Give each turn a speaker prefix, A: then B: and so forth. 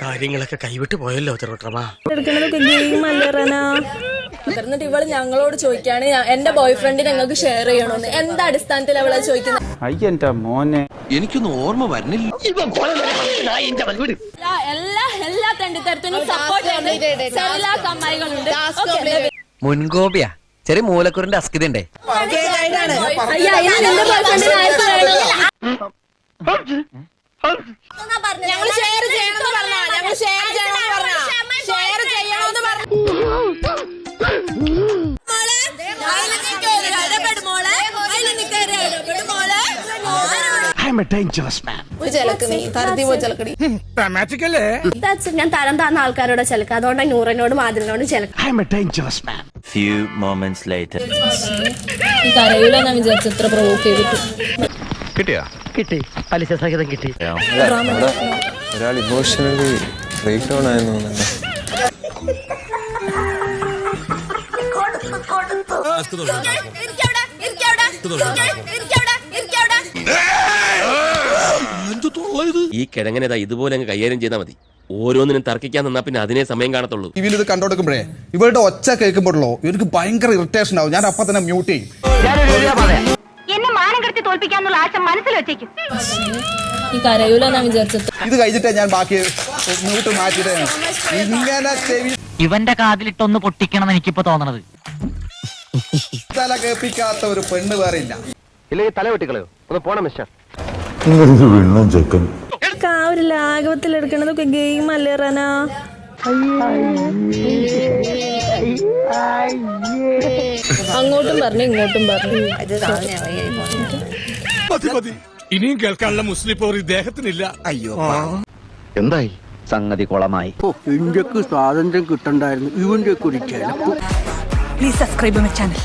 A: കാര്യങ്ങളൊക്കെ കൈവിട്ട് പോയല്ലോ തിരുവട്ടമാ.
B: എന്നിട്ട് ഇവള് ഞങ്ങളോട് ചോദിക്കാണ് എന്റെ ബോയ് ഫ്രണ്ടിനെ ഞങ്ങൾക്ക് ഷെയർ ചെയ്യണമെന്ന്. എന്താ അടിസ്ഥാനത്തിൽ അവളെ ചോദിക്കുന്നത്?
C: അയ്യന്റെ മോനെ,
D: എനിക്കൊന്നും ഓർമ്മ വരുന്നില്ല.
B: എല്ലാ തെണ്ടിത്തരത്തിനും സപ്പോർട്ട് ചെയ്യുന്ന അമ്മായികളുണ്ട്.
E: മുൻകോപിയാ, ചെറിയ മൂലക്കുറിന്റെ അസ്കിതണ്ടേ.
B: ഞങ്ങൾ ഷെയർ ചെയ്യണമെന്ന് പറഞ്ഞാ, ഞങ്ങൾ ഷെയർ ചെയ്യണമെന്ന് പറഞ്ഞാ, ഷെയർ ചെയ്യണമെന്ന് പറഞ്ഞു.
F: ഞാൻ തരം താന്ന ആൾക്കാരോട് ചിലക്ക, അതുകൊണ്ട് നൂറിനോടും ആദിലിനോടും ചിലക്ക.
G: Few moments later.
B: ഈ കരയിലെന്നാ വിചാരിച്ചു ഇത്ര പ്രൊവോക്ക് ചെയ്തിട്ട്.
E: കിട്ടി, പലിശ സഹിതം കിട്ടി.
H: ഒരാൾ ഇമോഷണലി ബ്രേക്ക് ഡൗൺ ആയെന്ന് തോന്നുന്നുണ്ട്.
D: ഈ കിഴങ്ങനെ ഇതുപോലെ അങ്ങ് കൈകാര്യം ചെയ്താൽ മതി. ഓരോന്നിനും തർക്കിക്കാൻ നിന്നാ പിന്നെ അതിനെ സമയം കാണത്തുള്ളൂ.
I: ടിവിയിൽ ഇത് കണ്ടോടുക്കുമ്പോഴേ ഇവരുടെ ഒച്ച കേൾക്കുമ്പോഴല്ലോ ഇവർക്ക് ഭയങ്കര ഇറിറ്റേഷൻ ആവും. ഞാൻ അപ്പൊ തന്നെ മ്യൂട്ട് ചെയ്യും.
F: എന്നെ മാനം കെടുത്തി തോൽപ്പിക്കാന്നുള്ള ആശ മനസ്സിൽ വെച്ചേക്കും.
B: ഈ കരയിലെന്നാ വിചാരിച്ചത്.
I: ഇത് കഴിഞ്ഞിട്ടേ ഞാൻ ബാക്കി മ്യൂട്ട് മാറ്റിയിട്ടേ ഇങ്ങനെ ചെവി
E: ഇവന്റെ കാതിലിട്ടൊന്ന് പൊട്ടിക്കണം എനിക്കിപ്പോ തോന്നണത്.
I: തല കേൾപ്പിക്കാത്ത ഒരു പെണ്ണ് വേറെ ഇല്ല.
E: ഇല്ലെങ്കിൽ തല വെട്ടിക്കളയോ, ഒന്ന് പോണം മിസ്റ്റർ.
F: ആ ഒരു ലാഘവത്തിൽ എടുക്കണതൊക്കെ ഗെയിം അല്ലേ റന?
B: അങ്ങോട്ടും പറഞ്ഞു ഇങ്ങോട്ടും പറഞ്ഞു.
A: ഇനിയും കേൾക്കാനുള്ള മുസ്ലിം പോർ ഇദ്ദേഹത്തിനില്ല.
I: അയ്യോ
E: എന്തായി സംഗതി കുളമായി.
C: ഇന്ത്യക്ക് സ്വാതന്ത്ര്യം കിട്ടണ്ടായിരുന്നു, ഇവന്റെ ഒരു ചെലപ്പ്.
F: Please subscribe my channel.